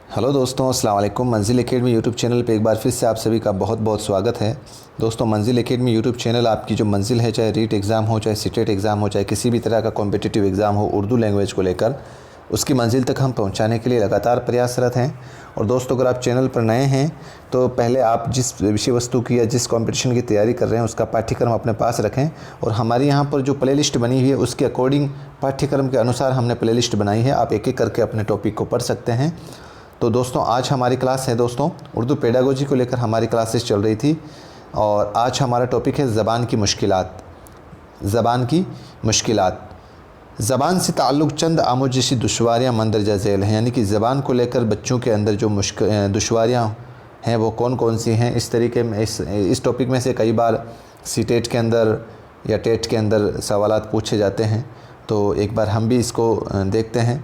Hello दोस्तों, अस्सलाम वालेकुम। मंजिल एकेडमी यूट्यूब चैनल पे एक बार फिर से आप सभी का बहुत बहुत स्वागत है। दोस्तों, मंजिल एकेडमी यूट्यूब चैनल आपकी जो मंजिल है, चाहे रीट एग्ज़ाम हो, चाहे सीटेट एग्ज़ाम हो, चाहे किसी भी तरह का कॉम्पिटिटिव एग्ज़ाम हो उर्दू लैंग्वेज को लेकर, उसकी मंजिल तक हम पहुंचाने के लिए लगातार प्रयासरत हैं। और दोस्तों, अगर आप चैनल पर नए हैं तो पहले आप जिस विषय वस्तु की या जिस कंपटीशन की तैयारी कर रहे हैं उसका पाठ्यक्रम अपने पास रखें। और हमारे यहाँ पर जो प्लेलिस्ट बनी हुई है उसके अकॉर्डिंग, पाठ्यक्रम के अनुसार हमने प्लेलिस्ट बनाई है। आप एक एक करके अपने टॉपिक को पढ़ सकते हैं। तो दोस्तों, आज हमारी क्लास है उर्दू पेडागोजी को लेकर हमारी क्लासेस चल रही थी। और आज हमारा टॉपिक है ज़बान की मुश्किलात। ज़बान की मुश्किलात, ज़बान से ताल्लुक़ चंद आमोज़शी दुश्वारियाँ मंदरजा झेल हैं। यानी कि ज़बान को लेकर बच्चों के अंदर जो दुश्वारियाँ हैं वो कौन कौन सी हैं। इस तरीके में इस टॉपिक में से कई बार सीटेट के अंदर या टेट के अंदर सवालात पूछे जाते हैं। तो एक बार हम भी इसको देखते हैं।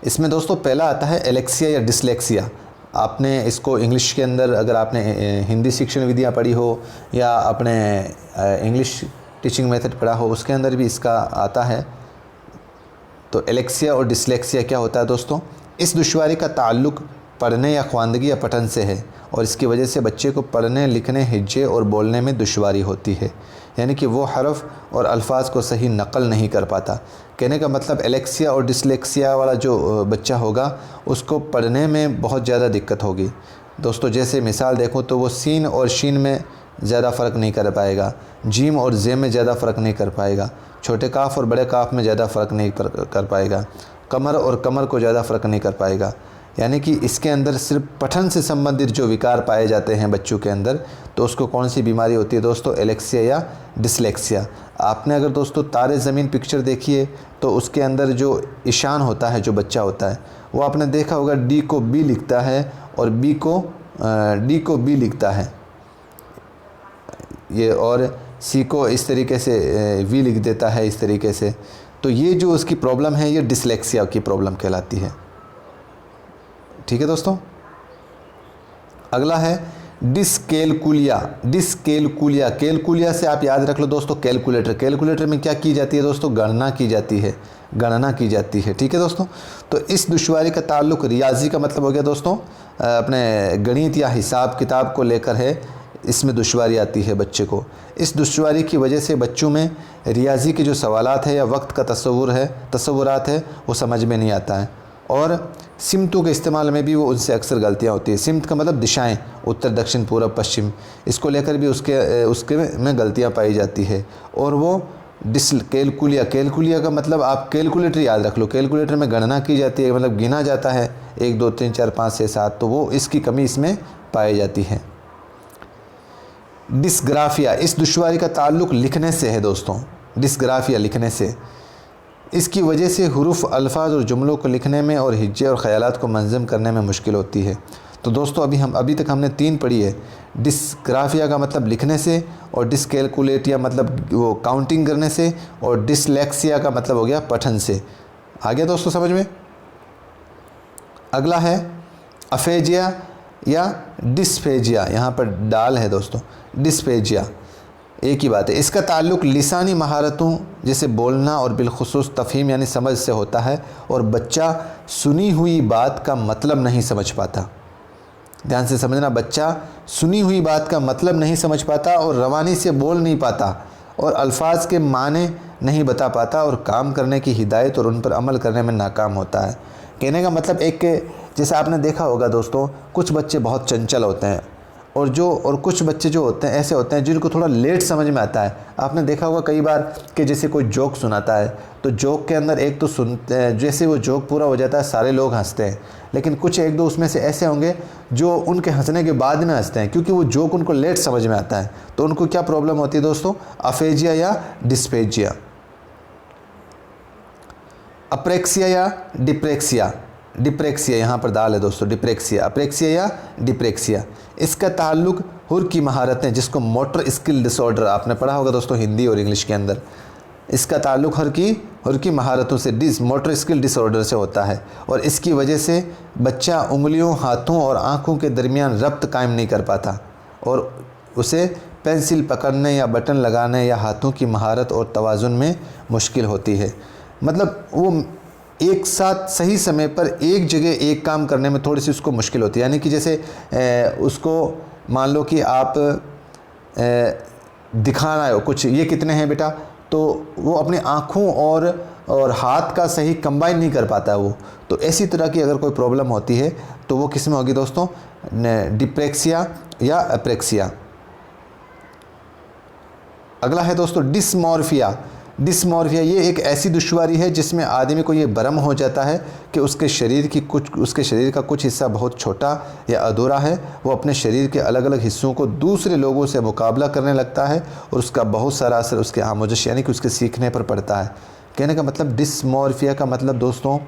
इसमें दोस्तों पहला आता है एलेक्सिया या डिसलेक्सिया। आपने इसको इंग्लिश के अंदर, अगर आपने हिंदी शिक्षण विधियाँ पढ़ी हो या अपने इंग्लिश टीचिंग मेथड पढ़ा हो, उसके अंदर भी इसका आता है। तो एलेक्सिया और डिसलेक्सिया क्या होता है दोस्तों? इस दुश्वारी का ताल्लुक़ पढ़ने या ख्वानदगी या पठन से है और इसकी वजह से बच्चे को पढ़ने, लिखने, हिज्जे और बोलने में दुश्वारी होती है। यानी कि वो हरफ और अल्फाज को सही नकल नहीं कर पाता। कहने का मतलब एलेक्सिया और डिसलेक्सिया वाला जो बच्चा होगा उसको पढ़ने में बहुत ज़्यादा दिक्कत होगी। दोस्तों, जैसे मिसाल देखो तो वो सीन और शीन में ज़्यादा फ़र्क नहीं कर पाएगा, जीम और जेम में ज़्यादा फ़र्क नहीं कर पाएगा, छोटे काफ और बड़े काफ में ज़्यादा फ़र्क नहीं कर पाएगा, कमर और कमर को ज़्यादा फ़र्क नहीं कर पाएगा। यानी कि इसके अंदर सिर्फ पठन से संबंधित जो विकार पाए जाते हैं बच्चों के अंदर, तो उसको कौन सी बीमारी होती है दोस्तों? एलेक्सिया या डिसलेक्सिया। आपने अगर दोस्तों तारे ज़मीन पिक्चर देखिए तो उसके अंदर जो ईशान होता है, जो बच्चा होता है, वो आपने देखा होगा डी को बी लिखता है और डी को बी लिखता है ये, और सी को इस तरीके से वी लिख देता है इस तरीके से। तो ये जो उसकी प्रॉब्लम है ये डिसलेक्सिया की प्रॉब्लम कहलाती है। ठीक है दोस्तों। अगला है डिसकैलकुलिया। डिसकैलकुलिया, कैलकुलिया से आप याद रख लो दोस्तों कैलकुलेटर। कैलकुलेटर में क्या की जाती है दोस्तों? गणना की जाती है, गणना की जाती है। ठीक है दोस्तों। तो इस दुश्वारी का ताल्लुक़ रियाजी का मतलब हो गया दोस्तों अपने गणित या हिसाब किताब को लेकर है। इसमें दुश्वारी आती है बच्चे को। इस दुश्वारी की वजह से बच्चों में रियाजी के जो सवालात है या वक्त का तसव्वुरात है वो समझ में नहीं आता है। और सिमतों के इस्तेमाल में भी वो उनसे अक्सर गलतियाँ होती है। सिमत का मतलब दिशाएं, उत्तर, दक्षिण, पूर्व, पश्चिम, इसको लेकर भी उसके में गलतियाँ पाई जाती है। और वो कैलकुलिया का मतलब आप कैलकुलेटर याद रख लो। कैलकुलेटर में गणना की जाती है, मतलब गिना जाता है 1 2 3 4 5 6 7, तो वो इसकी कमी इसमें पाई जाती है। डिस्ग्राफिया, इस दुश्वारी का ताल्लुक़ लिखने से है दोस्तों। डिस्ग्राफिया, लिखने से। इसकी वजह से हुरूफ, अल्फाज और जुमलों को लिखने में और हिज्जे और ख़यालात को मंज़म करने में मुश्किल होती है। तो दोस्तों अभी तक हमने 3 पढ़ी है। डिस्ग्राफिया का मतलब लिखने से, और डिसकैलकुलेटिया मतलब वो काउंटिंग करने से, और डिसलेक्सिया का मतलब हो गया पठन से। आ गया दोस्तों समझ में? अगला है अफेजिया या डिस्फेजिया। यहाँ पर डाल है दोस्तों, डिस्फेजिया एक ही बात है। इसका ताल्लुक़ लिसानी महारतों जैसे बोलना और बिलखुसूस तफ़हीम यानी समझ से होता है। और बच्चा सुनी हुई बात का मतलब नहीं समझ पाता। ध्यान से समझना, बच्चा सुनी हुई बात का मतलब नहीं समझ पाता और रवानी से बोल नहीं पाता और अल्फाज के माने नहीं बता पाता और काम करने की हिदायत और उन पर अमल करने में नाकाम होता है। कहने का मतलब जैसे आपने देखा होगा दोस्तों, कुछ बच्चे बहुत चंचल होते हैं और कुछ बच्चे जो होते हैं ऐसे होते हैं जिनको थोड़ा लेट समझ में आता है। आपने देखा होगा कई बार कि जैसे कोई जोक सुनाता है तो जोक के अंदर एक तो सुनते हैं, जैसे वो जोक पूरा हो जाता है सारे लोग हंसते हैं, लेकिन कुछ 1 2 उसमें से ऐसे होंगे जो उनके हंसने के बाद में हंसते हैं क्योंकि वो जोक उनको लेट समझ में आता है। तो उनको क्या प्रॉब्लम होती है दोस्तों? अफेजिया या डिस्फेजिया। अप्रेक्सिया या डिप्रेक्सिया। डिप्रेक्सिया यहाँ पर दाल है दोस्तों, डिप्रेक्सिया, अप्रेक्सिया या डिप्रेक्सिया। इसका ताल्लुक़ हुर की महारतें, जिसको मोटर स्किल डिसऑर्डर आपने पढ़ा होगा दोस्तों हिंदी और इंग्लिश के अंदर। इसका ताल्लुक़ हुर की महारतों से, मोटर स्किल डिसऑर्डर से होता है। और इसकी वजह से बच्चा उंगलियों, हाथों और आँखों के दरमियान रब्त कायम नहीं कर पाता और उसे पेंसिल पकड़ने या बटन लगाने या हाथों की महारत और तवाज़ुन में मुश्किल होती है। मतलब वो एक साथ सही समय पर एक जगह एक काम करने में थोड़ी सी उसको मुश्किल होती है। यानी कि जैसे उसको मान लो कि आप दिखाना है कुछ, ये कितने हैं बेटा, तो वो अपनी आँखों और हाथ का सही कंबाइन नहीं कर पाता है वो। तो ऐसी तरह की अगर कोई प्रॉब्लम होती है तो वो किस में होगी दोस्तों, डिप्रेक्सिया या एप्रेक्सिया। अगला है दोस्तों डिस्मॉर्फिया। डिस्मॉर्फिया ये एक ऐसी दुश्वारी है जिसमें आदमी को ये भ्रम हो जाता है कि उसके शरीर का कुछ हिस्सा बहुत छोटा या अधूरा है। वो अपने शरीर के अलग अलग हिस्सों को दूसरे लोगों से मुकाबला करने लगता है और उसका बहुत सारा असर उसके आमोजश यानी कि उसके सीखने पर पड़ता है। कहने का मतलब डिस्मॉर्फिया का मतलब दोस्तों,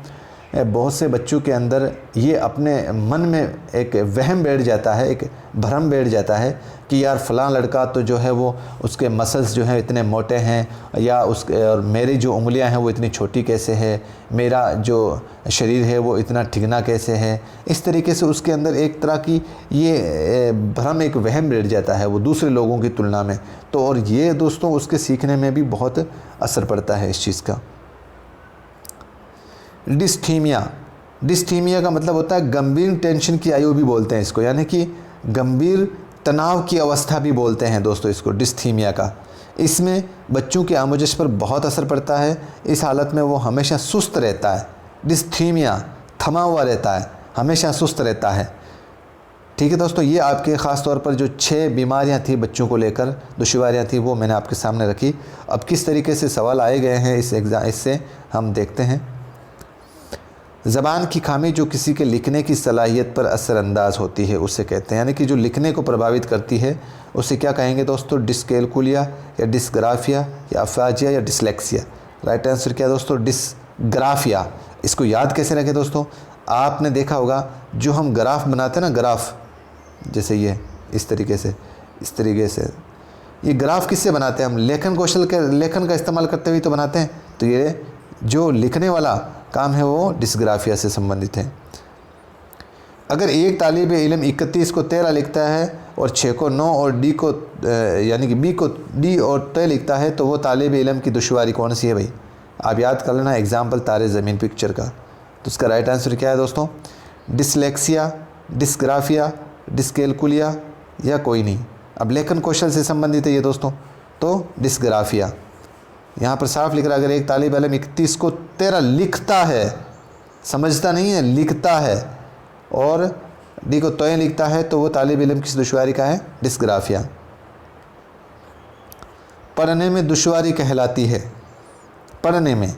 बहुत से बच्चों के अंदर ये अपने मन में एक वहम बैठ जाता है, एक भ्रम बैठ जाता है कि यार फ़लाँ लड़का तो जो है वो उसके मसल्स जो हैं इतने मोटे हैं, या और मेरी जो उंगलियां हैं वो इतनी छोटी कैसे है, मेरा जो शरीर है वो इतना ठिगना कैसे है। इस तरीके से उसके अंदर एक तरह की ये भ्रम, एक वहम बैठ जाता है वो दूसरे लोगों की तुलना में। तो और ये दोस्तों उसके सीखने में भी बहुत असर पड़ता है इस चीज़ का। डिस्थीमिया का मतलब होता है गंभीर टेंशन की आयु भी बोलते हैं इसको, यानी कि गंभीर तनाव की अवस्था भी बोलते हैं दोस्तों इसको, डिस्थीमिया का। इसमें बच्चों की आमोजश पर बहुत असर पड़ता है। इस हालत में वो हमेशा सुस्त रहता है। डिस्थीमिया थमा हुआ रहता है, हमेशा सुस्त रहता है। ठीक है दोस्तों, ये आपके ख़ास तौर पर जो 6 बीमारियां थी बच्चों को लेकर, दुश्वारियां थी, वो मैंने आपके सामने रखी। अब किस तरीके से सवाल आए गए हैं इससे हम देखते हैं। ज़बान की खामी जो किसी के लिखने की सलाहियत पर असरअंदाज होती है उसे कहते हैं, यानी कि जो लिखने को प्रभावित करती है उसे क्या कहेंगे दोस्तों, डिस्कैलकुलिया या डिस्ग्राफिया या अफाजिया या डिसलेक्सिया। राइट आंसर क्या दोस्तों, डिस्ग्राफिया। इसको याद कैसे रखें दोस्तों, आपने देखा होगा जो हम ग्राफ बनाते हैं ना, ग्राफ जैसे ये इस तरीके से ये ग्राफ किससे बनाते हैं हम, लेखन का इस्तेमाल करते हुए तो बनाते हैं। तो ये जो लिखने वाला काम है वो डिस्ग्राफिया से संबंधित है। अगर एक तालिब इल्म 31 को 13 लिखता है और 6 को 9 और डी को यानी कि बी को डी और त लिखता है, तो वो तालिब इल्म की दुश्वारी कौन सी है भाई, आप याद कर लेना एग्जाम्पल तारे ज़मीन पिक्चर का। तो उसका राइट आंसर क्या है दोस्तों, डिसलेक्सिया, डिस्ग्राफिया, डिस्कैलकुलिया या कोई नहीं। अब लेखन कौशल से संबंधित है ये दोस्तों, तो डिस्ग्राफिया। यहाँ पर साफ लिख रहा है अगर एक तालिब इल्म 31 को 13 लिखता है, समझता नहीं है, लिखता है, और डी को तोय लिखता है, तो वो तालिब इल्म किस दुश्वारी का है, डिस्ग्राफिया। पढ़ने में दुश्वारी कहलाती है, पढ़ने में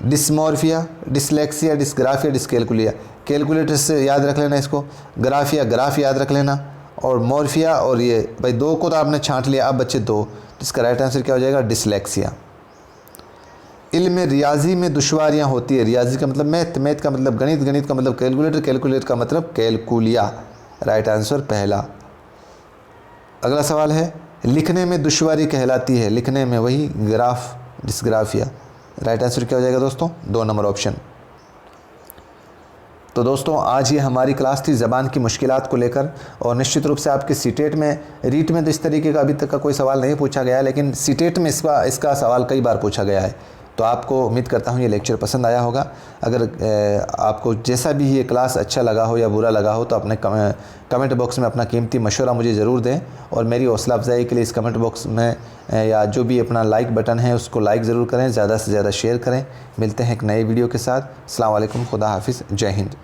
dysmorphia, dyslexia, dysgraphia, dyscalculia. Calculator से याद रख लेना इसको, ग्राफिया ग्राफ याद रख लेना, और मॉर्फिया और ये भाई 2 को तो आपने छांट लिया, अब बच्चे 2, इसका राइट आंसर क्या हो जाएगा, डिसलेक्सिया। इल्म रियाजी में दुश्वारियां होती है, रियाजी का मतलब मैथ, मैथ का मतलब गणित, गणित का मतलब कैलकुलेटर, कैलकुलेटर का मतलब कैलकुलिया। राइट आंसर पहला। अगला सवाल है लिखने में दुश्वारी कहलाती है, लिखने में वही ग्राफ, डिस्ग्राफिया। राइट आंसर क्या हो जाएगा दोस्तों, 2 नंबर ऑप्शन। तो दोस्तों आज ये हमारी क्लास थी ज़बान की मुश्किलात को लेकर, और निश्चित रूप से आपके सीटेट में, रीट में तो इस तरीके का अभी तक का कोई सवाल नहीं पूछा गया है, लेकिन सीटेट में इसका सवाल कई बार पूछा गया है। तो आपको उम्मीद करता हूँ ये लेक्चर पसंद आया होगा। अगर आपको जैसा भी ये क्लास अच्छा लगा हो या बुरा लगा हो तो अपने कमेंट बॉक्स में अपना कीमती मशवरा मुझे ज़रूर दें, और मेरी हौसला अफजाई के लिए इस कमेंट बॉक्स में या जो भी अपना लाइक बटन है उसको लाइक ज़रूर करें, ज़्यादा से ज़्यादा शेयर करें। मिलते हैं एक नए वीडियो के साथ। अस्सलाम वालेकुम, खुदा हाफिज़, जय हिंद।